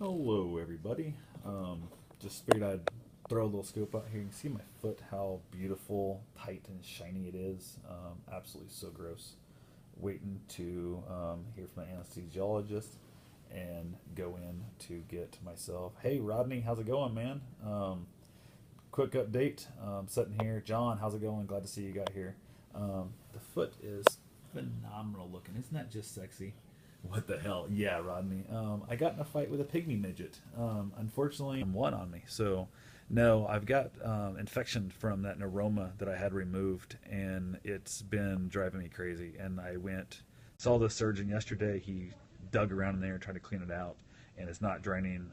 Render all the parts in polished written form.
Hello, everybody. Just figured I'd throw a little scope out here. You can see my foot, how beautiful, tight, and shiny it is. Absolutely so gross. Waiting to hear from the anesthesiologist and go in to get myself. Hey, Rodney, how's it going, man? Quick update. Sitting here. John, how's it going? Glad to see you got here. The foot is phenomenal looking. Isn't that just sexy? What the hell? Yeah, Rodney. I got in a fight with a pygmy midget. Unfortunately, one on me. So, no, I've got infection from that neuroma that I had removed, and it's been driving me crazy. And I saw the surgeon yesterday. He dug around in there and tried to clean it out, and it's not draining.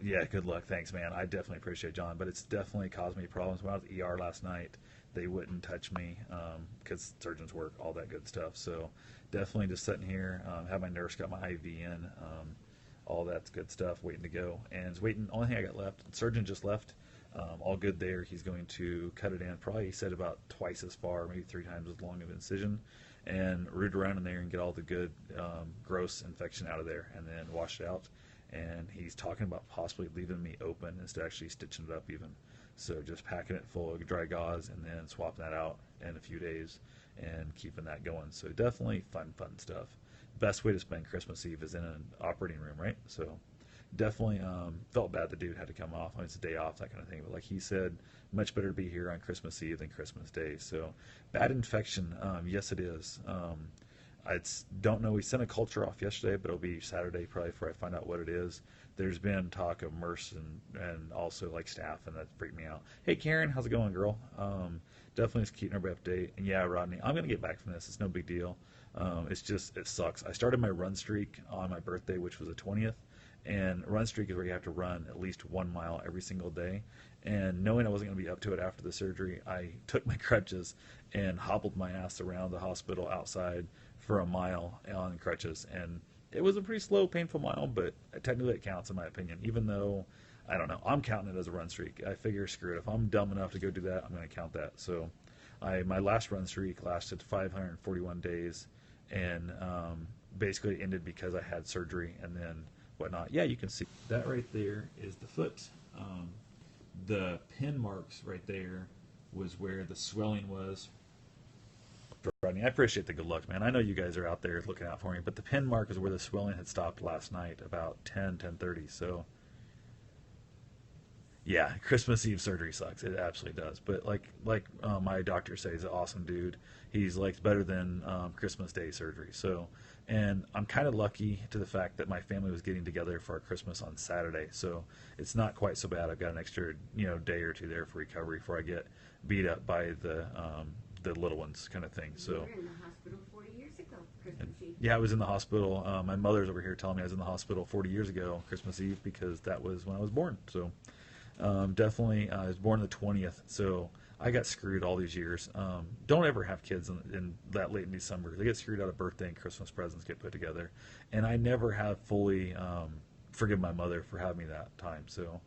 Yeah, good luck. Thanks, man. I definitely appreciate it, John, but it's definitely caused me problems. When I was at ER last night, they wouldn't touch me because surgeons work, all that good stuff. So definitely just sitting here, have my nurse got my IV in, all that's good stuff, waiting to go. And it's waiting. Only thing I got left, the surgeon just left. All good there. He's going to cut it in. Probably he said about twice as far, maybe 3 times as long of an incision, and root around in there and get all the good gross infection out of there, and then wash it out. And he's talking about possibly leaving me open instead of actually stitching it up even. So just packing it full of dry gauze and then swapping that out in a few days and keeping that going. So definitely fun stuff. Best way to spend Christmas Eve is in an operating room, right? So definitely felt bad the dude had to come off. I mean, it's a day off, that kind of thing. But like he said, much better to be here on Christmas Eve than Christmas Day. So bad infection, yes it is. I don't know. We sent a culture off yesterday, but it'll be Saturday probably before I find out what it is. There's been talk of MRSA and also like staph, and that freaked me out. Hey, Karen, how's it going, girl? Definitely just keeping everybody update. And yeah, Rodney, I'm gonna get back from this. It's no big deal. It's just it sucks. I started my run streak on my birthday, which was the 20th, and run streak is where you have to run at least 1 mile every single day. And knowing I wasn't going to be up to it after the surgery, I took my crutches and hobbled my ass around the hospital outside for a mile on crutches. And it was a pretty slow, painful mile, but technically it counts in my opinion, even though I don't know. I'm counting it as a run streak. I figure, screw it. If I'm dumb enough to go do that, I'm going to count that. So my last run streak lasted 541 days and basically ended because I had surgery and then whatnot. Yeah, you can see that right there is the foot. The pin marks right there was where the swelling was. Rodney, I appreciate the good luck, man. I know you guys are out there looking out for me, but the pin mark is where the swelling had stopped last night about 10:30. So yeah, Christmas Eve surgery sucks. It absolutely does. But my doctor says, he's an awesome dude. He's like better than Christmas Day surgery. So, and I'm kind of lucky to the fact that my family was getting together for our Christmas on Saturday. So it's not quite so bad. I've got an extra day or two there for recovery before I get beat up by the little ones, kind of thing. So. You were in the hospital 40 years ago, Christmas Eve. Yeah, I was in the hospital. My mother's over here telling me I was in the hospital 40 years ago, Christmas Eve, because that was when I was born. So. Definitely, I was born the 20th, so I got screwed all these years. Don't ever have kids in that late in December. They get screwed out of birthday and Christmas presents get put together, and I never have fully forgiven my mother for having me that time. So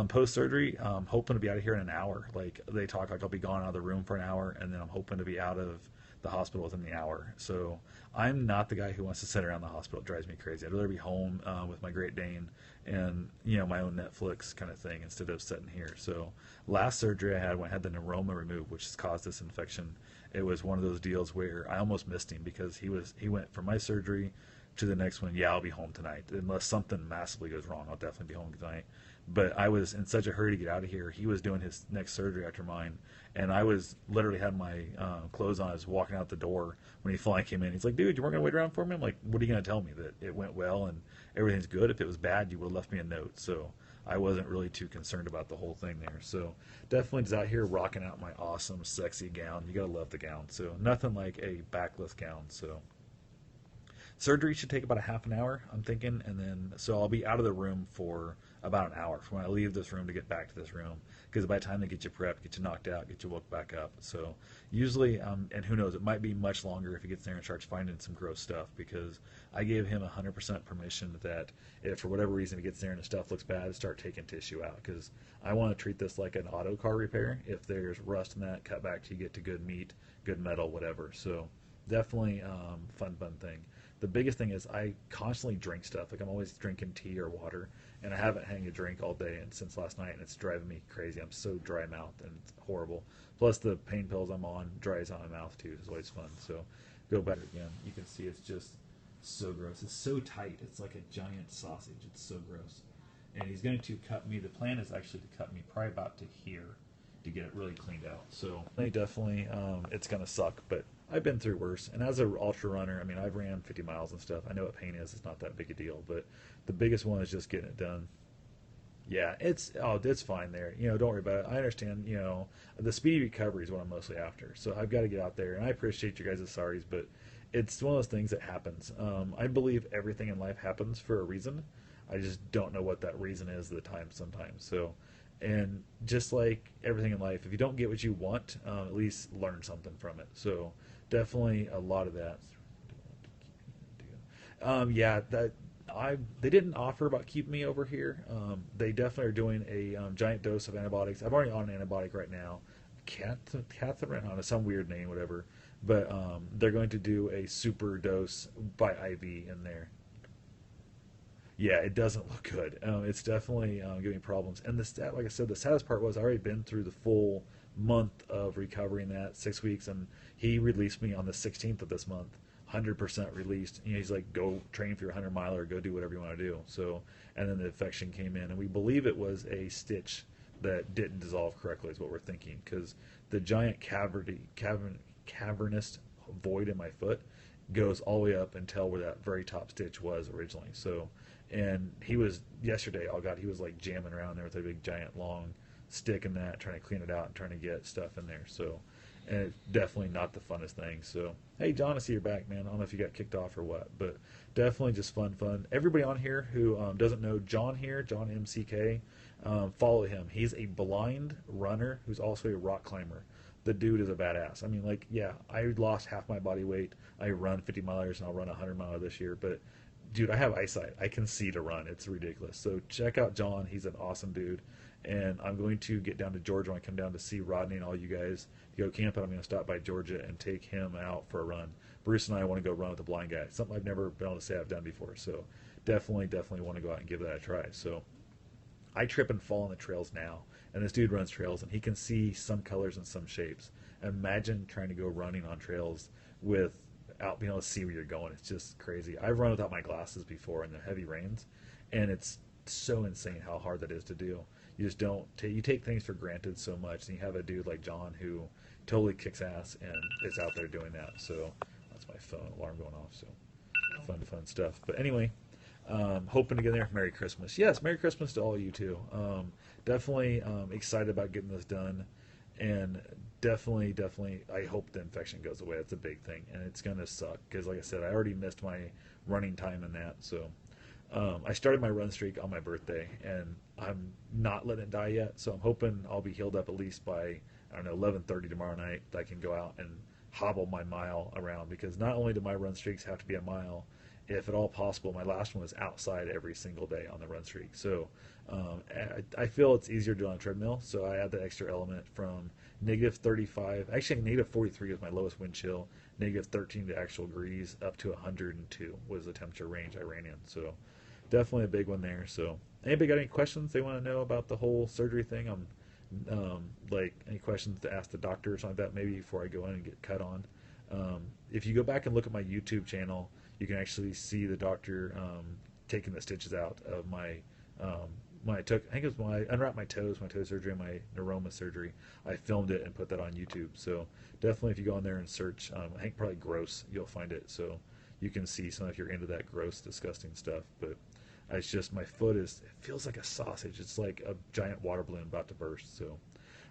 post surgery, I'm hoping to be out of here in an hour. Like they talk, like I'll be gone out of the room for an hour, and then I'm hoping to be out of the hospital within the hour. So I'm not the guy who wants to sit around the hospital. It drives me crazy. I'd rather be home with my Great Dane and my own Netflix kind of thing instead of sitting here. So last surgery I had when I had the neuroma removed, which has caused this infection, it was one of those deals where I almost missed him because he went from my surgery to the next one. Yeah, I'll be home tonight. Unless something massively goes wrong, I'll definitely be home tonight. But I was in such a hurry to get out of here. He was doing his next surgery after mine, and I was literally had my clothes on. I was walking out the door when he finally came in. He's like, "Dude, you weren't gonna wait around for me?" I'm like, "What are you gonna tell me, that it went well and everything's good? If it was bad, you would have left me a note." So I wasn't really too concerned about the whole thing there. So definitely just out here rocking out my awesome, sexy gown. You gotta love the gown. So nothing like a backless gown. So. Surgery should take about a half an hour, I'm thinking, and then so I'll be out of the room for about an hour from when I leave this room to get back to this room, because by the time they get you prepped, get you knocked out, get you woke back up. So usually, and who knows, it might be much longer if he gets there and starts finding some gross stuff, because I gave him 100% permission that if for whatever reason he gets there and the stuff looks bad, start taking tissue out, because I want to treat this like an auto car repair. If there's rust in that, cut back till you get to good meat, good metal, whatever. So definitely fun thing. The biggest thing is I constantly drink stuff. Like I'm always drinking tea or water, and I haven't had a drink all day and since last night, and it's driving me crazy. I'm so dry mouthed and it's horrible. Plus the pain pills I'm on dries out my mouth too. It's always fun. So go back again. You can see it's just so gross. It's so tight. It's like a giant sausage. It's so gross. And he's going to cut me. The plan is actually to cut me probably about to here to get it really cleaned out. So definitely, it's going to suck, but I've been through worse. And as an ultra runner, I mean, I've ran 50 miles and stuff. I know what pain is. It's not that big a deal, but the biggest one is just getting it done. Yeah, it's fine there. You know, don't worry about it. I understand. You know, the speedy recovery is what I'm mostly after. So I've got to get out there, and I appreciate you guys' sorries, but it's one of those things that happens. I believe everything in life happens for a reason. I just don't know what that reason is at the time sometimes. So, and just like everything in life, if you don't get what you want, at least learn something from it. So definitely a lot of that. Yeah, that they didn't offer about keeping me over here. They definitely are doing a giant dose of antibiotics. I'm already on an antibiotic right now, Catherine on some weird name, whatever. But they're going to do a super dose by IV in there. Yeah, it doesn't look good. It's definitely giving me problems. And like I said, the saddest part was I already been through the full month of recovering that 6 weeks, and he released me on the 16th of this month, 100% released. You know, he's like, go train for your 100 miler, go do whatever you want to do. So, and then the infection came in, and we believe it was a stitch that didn't dissolve correctly, is what we're thinking, because the giant cavernous void in my foot goes all the way up until where that very top stitch was originally. So, and he was yesterday. Oh God, he was like jamming around there with a big giant long stick and that, trying to clean it out and trying to get stuff in there. So, and it's definitely not the funnest thing. So, hey, John, I see you're back, man. I don't know if you got kicked off or what, but definitely just fun. Everybody on here who doesn't know John here, John MCK, follow him. He's a blind runner who's also a rock climber. The dude is a badass. I mean, like, yeah, I lost half my body weight. I run 50 milers and I'll run a 100 miler this year, but dude, I have eyesight. I can see to run. It's ridiculous. So check out John. He's an awesome dude. And I'm going to get down to Georgia when I come down to see Rodney and all you guys to go camping. I'm going to stop by Georgia and take him out for a run. Bruce and I want to go run with a blind guy. Something I've never been able to say I've done before. So definitely want to go out and give that a try. So I trip and fall on the trails now, and this dude runs trails, and he can see some colors and some shapes. Imagine trying to go running on trails without being able to see where you're going. It's just crazy. I've run without my glasses before in the heavy rains, and it's so insane how hard that is to do. You just don't you take things for granted so much, and you have a dude like John who totally kicks ass and is out there doing that. So that's my phone alarm going off. So fun stuff. But anyway, hoping to get there. Merry Christmas. Yes, Merry Christmas to all of you too. Definitely excited about getting this done, and definitely, I hope the infection goes away. That's a big thing, and it's gonna suck because, like I said, I already missed my running time in that. So I started my run streak on my birthday, and I'm not letting it die yet. So I'm hoping I'll be healed up at least by, I don't know, 11:30 tomorrow night. That I can go out and hobble my mile around, because not only do my run streaks have to be a mile, if at all possible, my last one was outside every single day on the run streak. So I feel it's easier to do on a treadmill, so I add the extra element from -35, actually -43 was my lowest wind chill, -13 to actual degrees, up to 102 was the temperature range I ran in. So definitely a big one there. So anybody got any questions they want to know about the whole surgery thing? Like any questions to ask the doctor or something like that, maybe before I go in and get cut on. If you go back and look at my YouTube channel, you can actually see the doctor taking the stitches out of my I think it was my unwrapped my toe surgery, and my neuroma surgery. I filmed it and put that on YouTube. So definitely, if you go on there and search, I think probably gross, you'll find it. So you can see some if you're into that gross, disgusting stuff. But it's just my foot it feels like a sausage. It's like a giant water balloon about to burst. So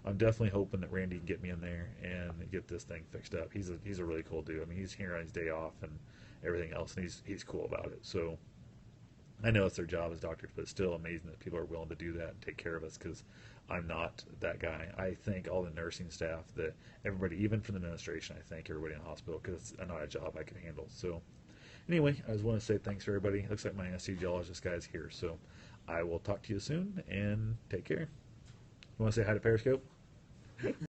I'm definitely hoping that Randy can get me in there and get this thing fixed up. He's a really cool dude. I mean, he's here on his day off and everything else, and he's cool about it. So I know it's their job as doctors, but it's still amazing that people are willing to do that and take care of us, because I'm not that guy. I thank all the nursing staff, that everybody, even from the administration, I thank everybody in the hospital, because it's not a job I can handle. So anyway, I just want to say thanks to everybody. It looks like my anesthesiologist guy's here, so I will talk to you soon, and take care. You want to say hi to Periscope?